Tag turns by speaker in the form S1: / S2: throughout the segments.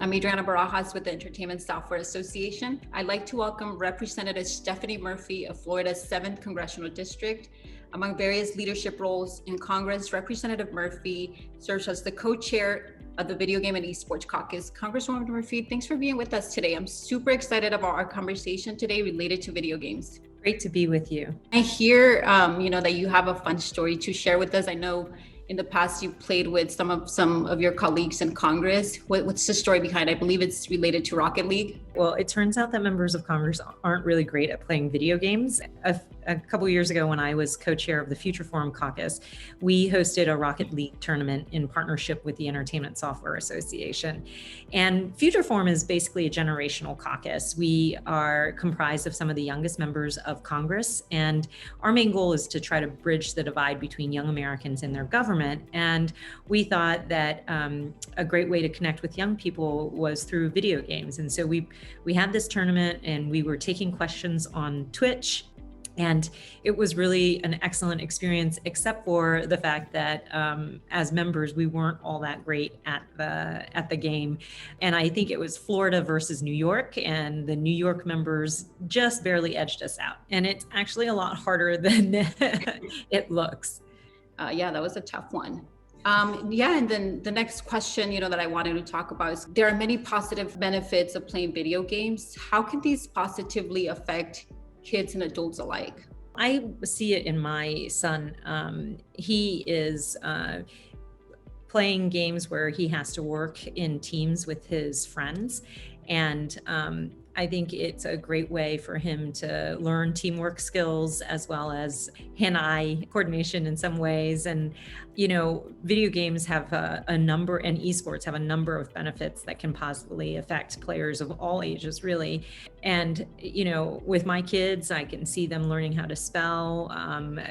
S1: I'm Adriana Barajas with the Entertainment Software Association. I'd like to welcome Representative Stephanie Murphy of Florida's 7th Congressional District. Among various leadership roles in Congress, Representative Murphy serves as the co-chair of the Video Game and Esports Caucus. Congresswoman Murphy, thanks for being with us today. I'm super excited about our conversation today related to video games.
S2: Great to be with you.
S1: I hear, that you have a fun story to share with us. I know in the past you played with some of your colleagues in Congress. What's the story behind? I believe it's related to Rocket League.
S2: Well, it turns out that members of Congress aren't really great at playing video games. A couple years ago, when I was co-chair of the Future Forum Caucus, we hosted a Rocket League tournament in partnership with the Entertainment Software Association. And Future Forum is basically a generational caucus. We are comprised of some of the youngest members of Congress, and our main goal is to try to bridge the divide between young Americans and their government. And we thought that a great way to connect with young people was through video games. And so we had this tournament, and we were taking questions on Twitch. And it was really an excellent experience, except for the fact that as members, we weren't all that great at the game. And I think it was Florida versus New York, and the New York members just barely edged us out. And it's actually a lot harder than it looks.
S1: Yeah, that was a tough one. And then the next question, that I wanted to talk about is there are many positive benefits of playing video games. How can these positively affect kids and adults alike?
S2: I see it in my son. He is playing games where he has to work in teams with his friends. And I think it's a great way for him to learn teamwork skills as well as hand-eye coordination in some ways. And, video games have a number, and esports have a number of benefits that can positively affect players of all ages, really. And, with my kids, I can see them learning how to spell.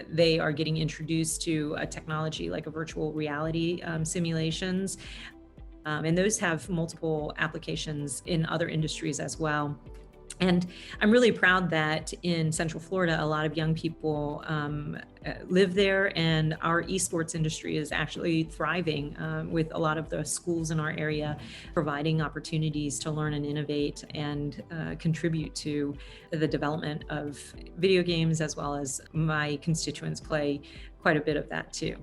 S2: They are getting introduced to a technology like a virtual reality simulations. And those have multiple applications in other industries as well. And I'm really proud that in Central Florida, a lot of young people live there, and our esports industry is actually thriving with a lot of the schools in our area providing opportunities to learn and innovate and contribute to the development of video games, as well as my constituents play quite a bit of that too.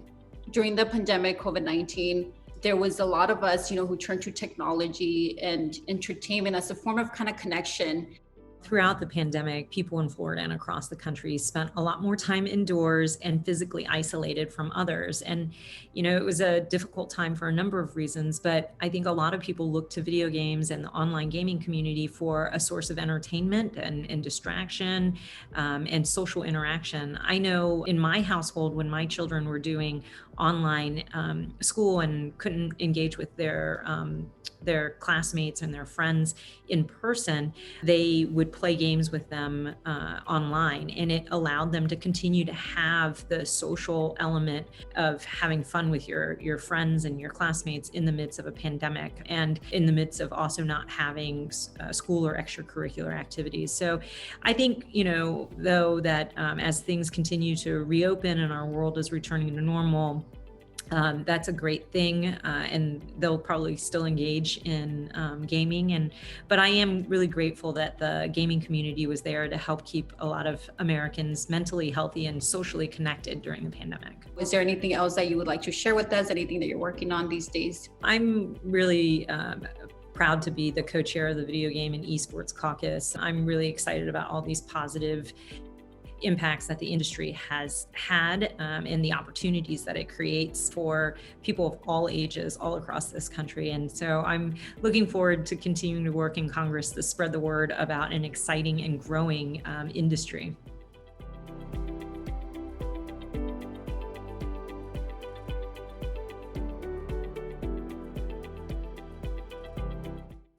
S1: During the pandemic, COVID-19, there was a lot of us, who turned to technology and entertainment as a form of kind of connection.
S2: Throughout the pandemic, people in Florida and across the country spent a lot more time indoors and physically isolated from others. And, it was a difficult time for a number of reasons, but I think a lot of people looked to video games and the online gaming community for a source of entertainment and distraction and social interaction. I know in my household, when my children were doing online school and couldn't engage with their classmates and their friends in person, they would play games with them online, and it allowed them to continue to have the social element of having fun with your friends and your classmates in the midst of a pandemic, and in the midst of also not having school or extracurricular activities. So I think, though that as things continue to reopen and our world is returning to normal, that's a great thing, and they'll probably still engage in gaming. But I am really grateful that the gaming community was there to help keep a lot of Americans mentally healthy and socially connected during the pandemic.
S1: Is there anything else that you would like to share with us? Anything that you're working on these days?
S2: I'm really proud to be the co-chair of the Video Game and Esports Caucus. I'm really excited about all these positive impacts that the industry has had and the opportunities that it creates for people of all ages all across this country. And so I'm looking forward to continuing to work in Congress to spread the word about an exciting and growing industry.